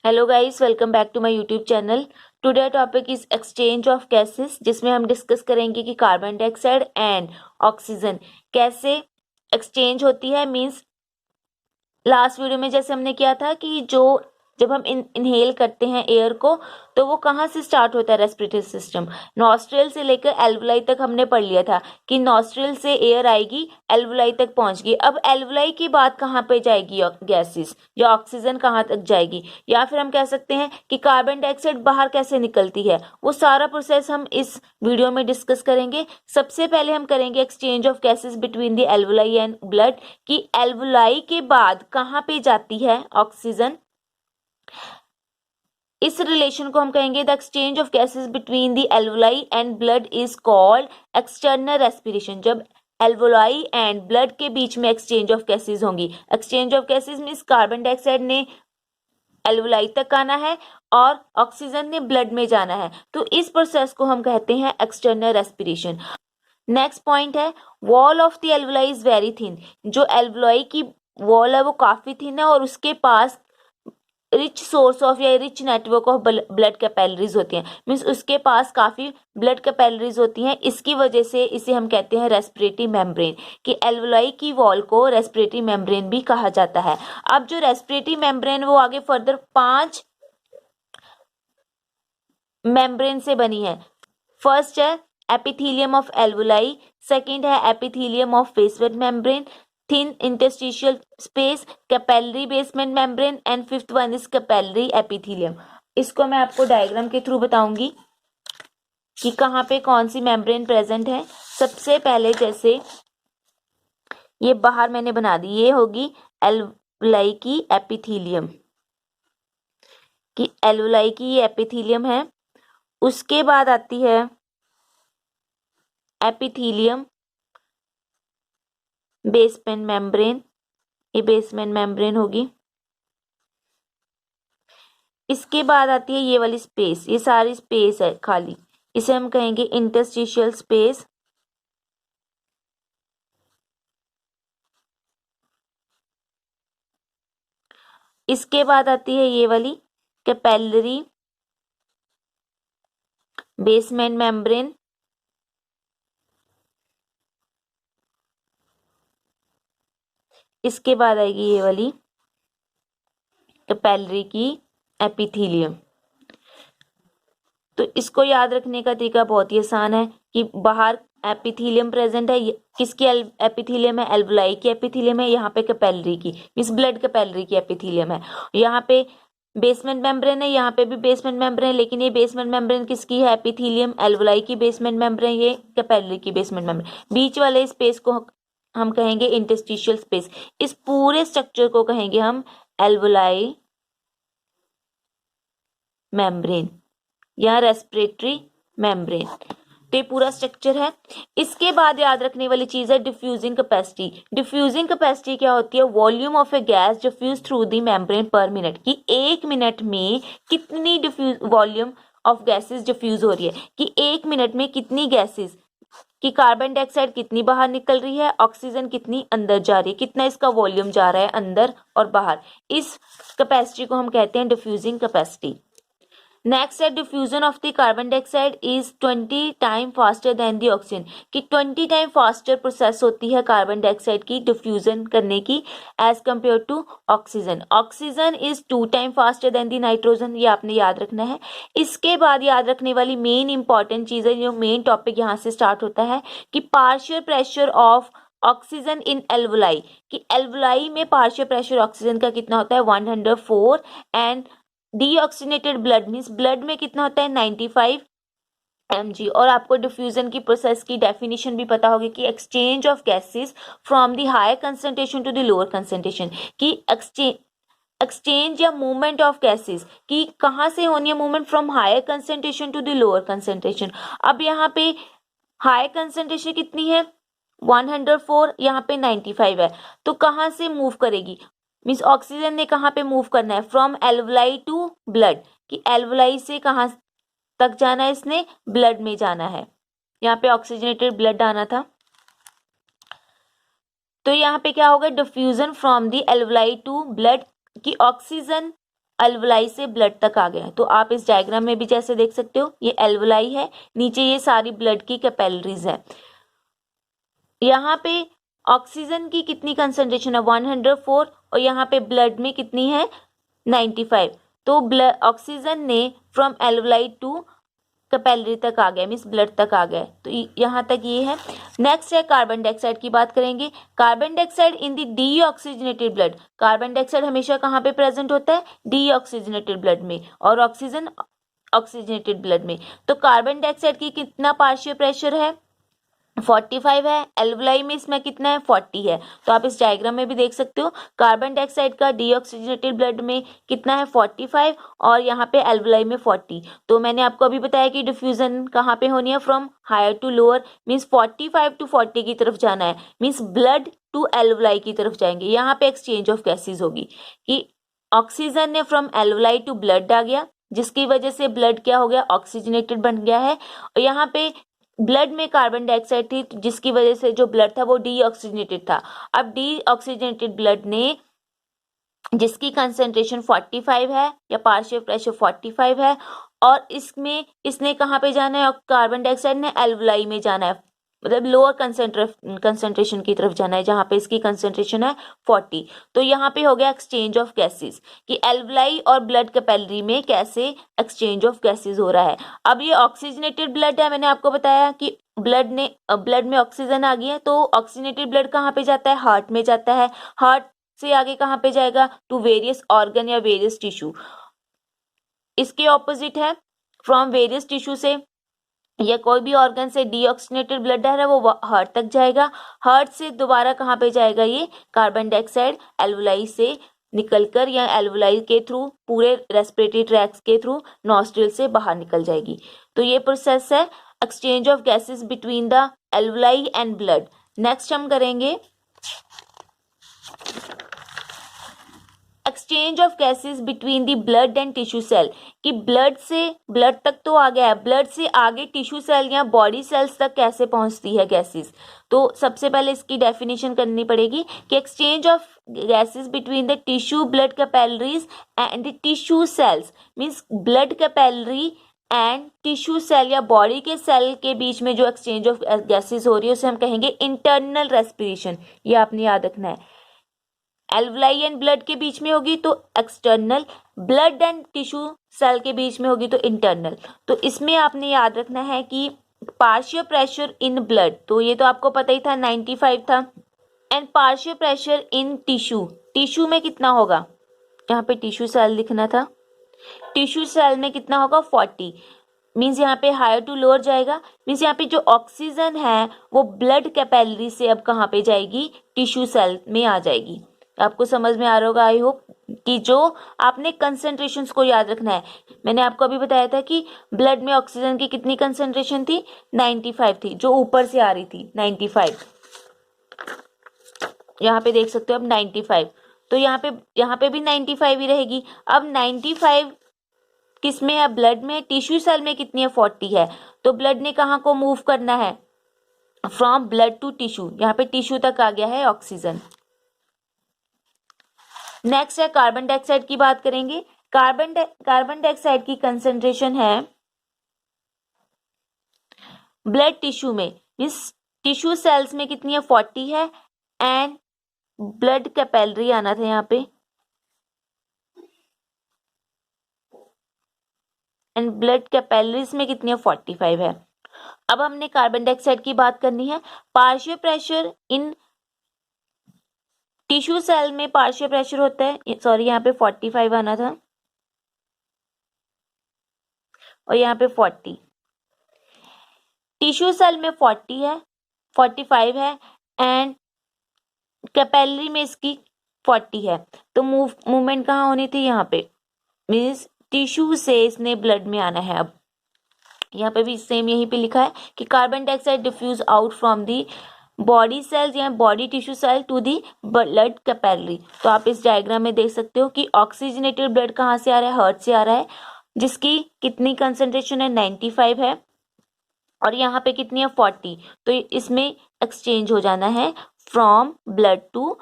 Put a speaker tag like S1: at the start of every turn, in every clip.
S1: Hello guys, welcome back to my YouTube channel. Today topic is exchange of gases, जिसमें हम discuss करेंगे कि carbon dioxide and oxygen कैसे exchange होती है। मींस लास्ट वीडियो में जैसे हमने किया था कि जब हम इनहेल करते हैं एयर को, तो वो कहाँ से स्टार्ट होता है, रेस्पिरेटरी सिस्टम। नॉस्ट्रिल से लेकर एल्वुलाई तक हमने पढ़ लिया था कि नॉस्ट्रिल से एयर आएगी, एल्वुलाई तक पहुंचगी। अब एल्वुलाई की बात कहाँ पे जाएगी, गैसेस या ऑक्सीजन कहाँ तक जाएगी, या फिर हम कह सकते हैं कि कार्बन डाइऑक्साइड बाहर कैसे निकलती है, वो सारा प्रोसेस हम इस वीडियो में डिस्कस करेंगे। सबसे पहले हम करेंगे exchange of gases between the alveoli and blood, कि एल्वुलाई के बाद कहाँ पे जाती है ऑक्सीजन। इस रिलेशन को हम कहेंगे the exchange of gases between the alveoli and blood is called external respiration. जब एल्वुलाई एंड ब्लड के बीच में एक्सचेंज ऑफ गैसेस होंगी, exchange of gases means carbon dioxide ने एल्वुलाई तक आना है और ऑक्सीजन ने ब्लड में जाना है, तो इस प्रोसेस को हम कहते हैं एक्सटर्नल रेस्पिरेशन। नेक्स्ट पॉइंट है wall of the alveoli is very thin. जो एल्वुलाई की वॉल है वो काफी थिन है और उसके पास रिच सोर्स ऑफ या rich network of blood capillaries होती हैं। मीन्स उसके पास काफी ब्लड कैपिलरीज होती हैं। इसकी वजह से इसे हम कहते हैं रेस्पिरेटरी मेम्ब्रेन, कि एल्वुलाई की वॉल को रेस्पिरेटरी मेम्ब्रेन भी कहा जाता है। अब जो रेस्पिरेटरी मेम्ब्रेन वो आगे फर्दर 5 मेम्ब्रेन से बनी है। फर्स्ट है एपिथेलियम ऑफ एल्वुलाई, सेकंड है epithelium of basement membrane, thin interstitial space, capillary basement membrane and fifth one is capillary epithelium. इसको मैं आपको डायग्राम के थ्रू बताऊंगी कि कहाँ पे कौन सी मेम्ब्रेन प्रेजेंट है। सबसे पहले जैसे ये बाहर मैंने बना दी, ये होगी एल्वुलाई की एपिथेलियम, कि एल्वुलाई की ये एपिथेलियम है। उसके बाद आती है एपिथेलियम बेसमेंट मेम्ब्रेन, ये बेसमेंट मेम्ब्रेन होगी। इसके बाद आती है ये वाली स्पेस, ये सारी स्पेस है खाली, इसे हम कहेंगे इंटरस्टिशियल स्पेस। इसके बाद आती है ये वाली कैपिलरी बेसमेंट मेम्ब्रेन। इसके बाद आएगी ये वाली कैपिलरी की एपिथेलियम। तो इसको याद रखने का तरीका बहुत ही आसान है कि बाहर एपिथेलियम प्रेजेंट है, किसकी एपिथेलियम है, एल्वुलाई की एपिथेलियम है, यहाँ पे कैपिलरी की मींस ब्लड कैपिलरी की एपिथेलियम है। यहाँ पे बेसमेंट मेम्ब्रेन है, यहाँ पे भी बेसमेंट मेम्ब्रेन, लेकिन ये बेसमेंट मेम्ब्रेन किसकी है, एपिथेलियम एल्वुलाई की बेसमेंट मेम्ब्रेन, ये कैपिलरी की बेसमेंट मेम्ब्रेन। बीच वाले स्पेस को हम कहेंगे इंटरस्टिशियल स्पेस। इस पूरे स्ट्रक्चर को कहेंगे हम एल्वुलाई मेम्ब्रेन या रेस्पिरेटरी मेम्ब्रेन। तो ये पूरा स्ट्रक्चर है। इसके बाद याद रखने वाली चीज है डिफ्यूजिंग कैपेसिटी। डिफ्यूजिंग कैपेसिटी क्या होती है, volume of a gas diffuse through the membrane per minute, कि 1 मिनट में कितनी वॉल्यूम ऑफ गैसेस डिफ्यूज हो रही है, कि 1 मिनट में कितनी गैसेस, कि कार्बन डाइऑक्साइड कितनी बाहर निकल रही है, ऑक्सीजन कितनी अंदर जा रही है, कितना इसका वॉल्यूम जा रहा है अंदर और बाहर। इस कैपेसिटी को हम कहते हैं डिफ्यूजिंग कैपेसिटी। नेक्स्ट है diffusion of the carbon dioxide is 20 time faster than the oxygen, कि 20 टाइम फास्टर प्रोसेस होती है कार्बन डाइऑक्साइड की डिफ्यूजन करने की as compare to oxygen. Oxygen is 2 time faster than the nitrogen, ये आपने याद रखना है। इसके बाद याद रखने वाली मेन इंपॉर्टेंट चीज है, जो मेन टॉपिक यहाँ से स्टार्ट होता है, कि partial pressure of oxygen in alveoli, कि एल्वुलाई में पार्शियल प्रेशर ऑक्सीजन का कितना होता है 104, and deoxygenated blood means blood में कितना होता है 95 mg। और आपको डिफ्यूजन की प्रोसेस की डेफिनेशन भी पता होगी कि exchange of gases from the higher concentration to the lower concentration, कि एक्सचेंज या मूवमेंट ऑफ गैसेस की कहाँ से होनी है, movement from higher concentration to the lower concentration. अब यहाँ पे हायर कंसंट्रेशन कितनी है 104, यहाँ पे 95 है, तो कहाँ से मूव करेगी, मीन्स ऑक्सीजन ने कहाँ पे मूव करना है, फ्रॉम एल्वुलाई टू ब्लड, कि एल्वुलाई से कहाँ तक जाना है, इसने ब्लड में जाना है। यहाँ पे ऑक्सीजनेटेड ब्लड आना था, तो यहाँ पे क्या होगा diffusion from the alveoli to blood, कि ऑक्सीजन एल्वलाई से ब्लड तक आ गया। तो आप इस डायग्राम में भी जैसे देख सकते हो, ये एल्वलाई है, नीचे ये सारी ब्लड की कैपिलरीज है। यहाँ पे ऑक्सीजन की कितनी कंसंट्रेशन है 104 और यहाँ पे ब्लड में कितनी है 95। तो ब्लड ऑक्सीजन ने फ्रॉम एल्वलाई टू कैपिलरी तक आ गया, मीन्स ब्लड तक आ गया। तो यहाँ तक ये है। नेक्स्ट है कार्बन डाइऑक्साइड की बात करेंगे। Carbon dioxide in the deoxygenated blood. Carbon dioxide हमेशा कहाँ पे प्रेजेंट होता है, डीऑक्सीजनेटेड ब्लड में, और ऑक्सीजन ऑक्सीजनेटेड ब्लड में। तो कार्बन डाइऑक्साइड की कितना पार्शियल प्रेशर है 45 है, एल्वलाई में इसमें कितना है 40 है। तो आप इस डायग्राम में भी देख सकते हो कार्बन डाइऑक्साइड का डीऑक्सीजनेटेड ब्लड में कितना है 45 और यहाँ पे एल्वलाई में 40। तो मैंने आपको अभी बताया कि डिफ्यूजन कहाँ पे होनी है, from higher to lower, means 45 to 40 की तरफ जाना है, मीन्स ब्लड टू एल्वलाई की तरफ जाएंगे। यहाँ पे एक्सचेंज ऑफ गैसेज होगी कि ऑक्सीजन ने फ्रॉम एल्वलाई टू ब्लड आ गया, जिसकी वजह से ब्लड क्या हो गया, ऑक्सीजनेटेड बन गया है। और यहाँ पे ब्लड में कार्बन डाइऑक्साइड थी, जिसकी वजह से जो ब्लड था वो डीऑक्सीजनेटेड था। अब डीऑक्सीजनेटेड ब्लड ने, जिसकी कंसेंट्रेशन 45 है या पार्शियल प्रेशर 45 है, और इसमें इसने कहाँ पे जाना है, कार्बन डाइऑक्साइड ने एल्वलाई में जाना है, मतलब लोअर कंसेंट्रेशन की तरफ जाना है, जहाँ पे इसकी कंसेंट्रेशन है 40। तो यहाँ पे हो गया एक्सचेंज ऑफ गैसेस कि एल्वलाई और ब्लड कैपिलरी में कैसे एक्सचेंज ऑफ गैसेस हो रहा है। अब ये ऑक्सीजनेटेड ब्लड है, मैंने आपको बताया कि ब्लड में ऑक्सीजन आ गई है, तो ऑक्सीजनेटेड ब्लड कहाँ पे जाता है, हार्ट में जाता है। हार्ट से आगे कहाँ पे जाएगा, टू वेरियस ऑर्गन या वेरियस टिश्यू। इसके ऑपोजिट है, फ्रॉम वेरियस टिश्यू से या कोई भी ऑर्गन से डीऑक्सीजनेटेड ब्लड है वो हार्ट तक जाएगा। हार्ट से दोबारा कहाँ पे जाएगा, ये कार्बन डाइऑक्साइड एल्वलाई से निकलकर या एल्वलाई के थ्रू पूरे रेस्पिरेटरी ट्रैक्ट के थ्रू नॉस्ट्रिल से बाहर निकल जाएगी। तो ये प्रोसेस है exchange of gases between the alveoli and blood. Next हम करेंगे exchange of gases between the blood and tissue cell, कि ब्लड तक तो आ गया है, ब्लड से आगे टिश्यू सेल या बॉडी सेल्स तक कैसे पहुंचती है गैसेस। तो सबसे पहले इसकी डेफिनेशन करनी पड़ेगी कि exchange of gases between the tissue blood capillaries and the tissue cells, means blood capillary and tissue cell या बॉडी के सेल के बीच में जो एक्सचेंज ऑफ गैसेस हो रही है उसे हम कहेंगे इंटरनल रेस्पिरेशन। ये आपने याद रखना है। एल्वलाई एंड ब्लड के बीच में होगी तो external, blood and tissue cell के बीच में होगी तो इंटरनल। तो इसमें आपने याद रखना है कि पार्शियल प्रेशर इन ब्लड, तो ये तो आपको पता ही था 95 था, and partial pressure in tissue में कितना होगा, यहाँ पे टिश्यू सेल लिखना था, टिश्यू सेल में कितना होगा 40, मीन्स यहाँ पे हायर टू लोअर जाएगा। मीन्स यहाँ पे जो ऑक्सीजन है वो ब्लड कैपिलरी से अब कहाँ पे जाएगी, टिश्यू सेल में आ जाएगी। आपको समझ में आ रहा होगा आई होप, कि जो आपने कंसेंट्रेशंस को याद रखना है। मैंने आपको अभी बताया था कि ब्लड में ऑक्सीजन की कितनी कंसेंट्रेशन थी 95 थी, जो ऊपर से आ रही थी 95, यहाँ पे देख सकते हो अब 95, तो यहाँ पे भी 95 ही रहेगी। अब 95 किस में है, ब्लड में, टिश्यू सेल में कितनी है 40 है। तो ब्लड ने कहाँ को मूव करना है, फ्रॉम ब्लड टू टिश्यू, यहाँ पे टिश्यू तक आ गया है ऑक्सीजन। नेक्स्ट है कार्बन डाइऑक्साइड की बात करेंगे। कार्बन डाइऑक्साइड की कंसेंट्रेशन है ब्लड टिश्यू में, मीन्स टिश्यू सेल्स में कितनी है 40 है, एंड ब्लड कैपिलरी आना था यहाँ पे, एंड ब्लड कैपिलरीज में कितनी है 45 है। अब हमने कार्बन डाइऑक्साइड की बात करनी है। Partial pressure in tissue cell में पार्शियल प्रेशर होता है, सॉरी यहाँ पे 45 आना था और यहाँ पे 40, टिश्यू सेल में 40 है, 45 है, एंड कैपिलरी में इसकी 40 है। तो मूवमेंट कहाँ होनी थी, यहाँ पे, मीन्स टिश्यू से इसने ब्लड में आना है। अब यहाँ पे भी सेम यहीं पे लिखा है कि carbon dioxide diffuse out from the body cells या body tissue cell to the blood capillary. तो आप इस डायग्राम में देख सकते हो कि ऑक्सीजनेटेड ब्लड कहाँ से आ रहा है, हार्ट से आ रहा है, जिसकी कितनी कंसेंट्रेशन है 95 है, और यहाँ पे कितनी है 40। तो इसमें एक्सचेंज हो जाना है from blood to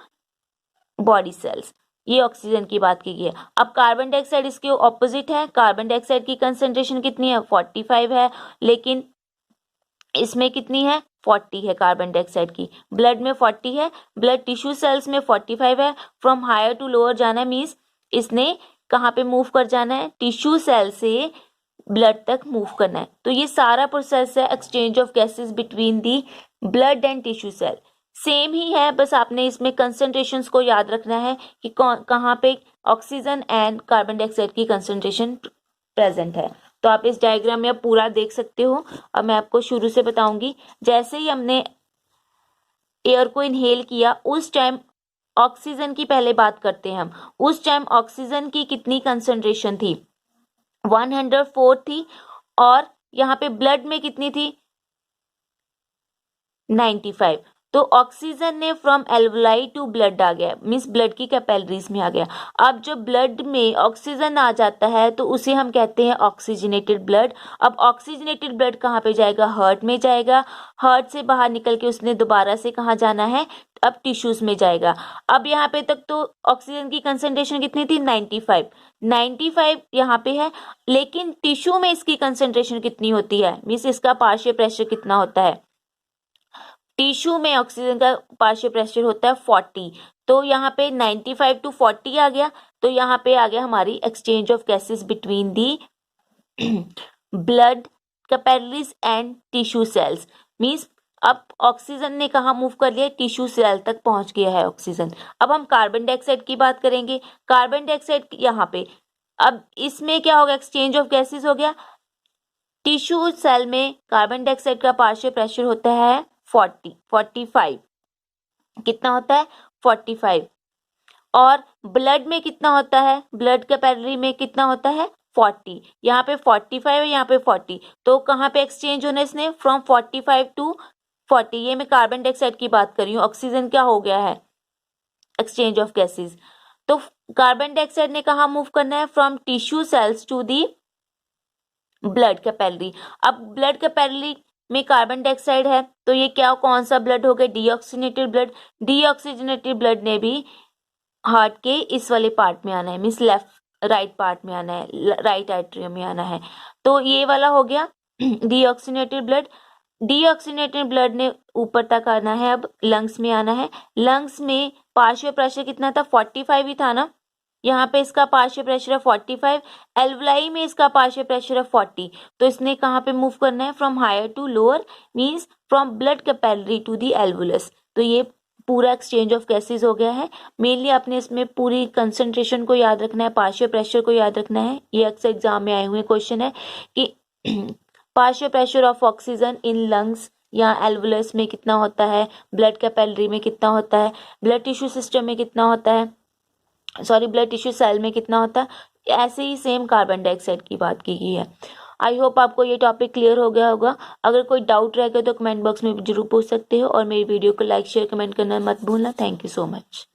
S1: body cells. ये ऑक्सीजन की बात की गई है। अब कार्बन डाइऑक्साइड इसके ऑपोजिट है। कार्बन डाइऑक्साइड की कंसेंट्रेशन कितनी है? 45 है, लेकिन इसमें कितनी है? 40 है कार्बन डाइऑक्साइड की। ब्लड में 40 है, ब्लड टिश्यू सेल्स में 45 है। फ्रॉम हायर टू लोअर जाना है, मीन्स इसने कहाँ पे मूव कर जाना है? टिश्यू सेल से ब्लड तक मूव करना है। तो ये सारा प्रोसेस है exchange of gases between the blood and tissue cell. Same ही है, बस आपने इसमें कंसंट्रेशंस को याद रखना है कि कहाँ पे ऑक्सीजन एंड कार्बन डाइऑक्साइड की कंसंट्रेशन प्रेजेंट है। तो आप इस डायग्राम में अब पूरा देख सकते हो। अब मैं आपको शुरू से बताऊंगी। जैसे ही हमने एयर को इनहेल किया, उस टाइम ऑक्सीजन की पहले बात करते हैं हम। उस टाइम ऑक्सीजन की कितनी कंसंट्रेशन थी? 104 थी। और यहाँ पे ब्लड में कितनी थी? 95। तो ऑक्सीजन ने फ्रॉम एल्वुलाई टू ब्लड आ गया, मीन्स ब्लड की कैपिलरीज में आ गया। अब जब ब्लड में ऑक्सीजन आ जाता है तो उसे हम कहते हैं ऑक्सीजनेटेड ब्लड। अब ऑक्सीजनेटेड ब्लड कहाँ पे जाएगा? हार्ट में जाएगा। हार्ट से बाहर निकल के उसने दोबारा से कहाँ जाना है? अब टिश्यूज में जाएगा। अब यहाँ पे तक तो ऑक्सीजन की कंसेंट्रेशन कितनी थी? 95 यहाँ पे है, लेकिन टिश्यू में इसकी कंसेंट्रेशन कितनी होती है? मीन्स इसका पार्शियल प्रेशर कितना होता है? टिश्यू में ऑक्सीजन का पार्शियल प्रेशर होता है 40। तो यहाँ पे 95 टू 40 आ गया। तो यहाँ पे आ गया हमारी exchange of gases between the blood capillaries and tissue cells. Means अब ऑक्सीजन ने कहाँ मूव कर लिया? टिश्यू सेल तक पहुंच गया है ऑक्सीजन। अब हम कार्बन डाइऑक्साइड की बात करेंगे। कार्बन डाइऑक्साइड यहाँ पे, अब इसमें क्या होगा? एक्सचेंज ऑफ गैसेस हो गया। टिश्यू सेल में कार्बन डाइऑक्साइड का पार्शियल प्रेशर होता है 45। कितना होता है? 45। और ब्लड में कितना होता है? ब्लड कैपिलरी में कितना होता है? 40। यहाँ पे 45 है, यहाँ पे 40। तो कहाँ पे एक्सचेंज होना इसने? From 45 to 40। ये मैं कार्बन डाइऑक्साइड की बात कर रही हूँ। ऑक्सीजन क्या हो गया है? Exchange of gases. तो कार्बन डाइऑक्साइड ने कहाँ मूव करना है? From tissue cells to the blood capillary. अब ब्लड कैपिलरी में कार्बन डाइऑक्साइड है, तो ये क्या, कौन सा ब्लड हो गया? Deoxygenated blood. डीऑक्सीजनेटेड ब्लड ने भी हार्ट के इस वाले पार्ट में आना है, मीन्स लेफ्ट राइट पार्ट में आना है, राइट एट्रियम में आना है। तो ये वाला हो गया डीऑक्सीजनेटेड ब्लड। डीऑक्सीजनेटेड ब्लड ने ऊपर तक आना है, अब लंग्स में आना है। लंग्स में पार्शियल प्रेशर कितना था? 45 ही था ना। यहाँ पे इसका पार्शियल प्रेशर है 45। एल्वुलाई में इसका पार्शियल प्रेशर है 40। तो इसने कहाँ पे मूव करना है? From higher to lower, means from blood capillary to the alveolus. तो ये पूरा एक्सचेंज ऑफ गैसेस हो गया है। मेनली आपने इसमें पूरी कंसंट्रेशन को याद रखना है, पार्शियल प्रेशर को याद रखना है। ये अक्सर एग्जाम में आए हुए क्वेश्चन है कि partial pressure of oxygen in lungs या एल्वुलस में कितना होता है, ब्लड कैपिलरी में कितना होता है, ब्लड टिश्यू सिस्टम में कितना होता है, ब्लड टिश्यू सेल में कितना होता है। ऐसे ही सेम कार्बन डाइऑक्साइड की बात की गई है। आई होप आपको ये टॉपिक क्लियर हो गया होगा। अगर कोई डाउट रह गया तो कमेंट बॉक्स में जरूर पूछ सकते हो, और मेरी वीडियो को लाइक शेयर कमेंट करना मत भूलना। Thank you so much.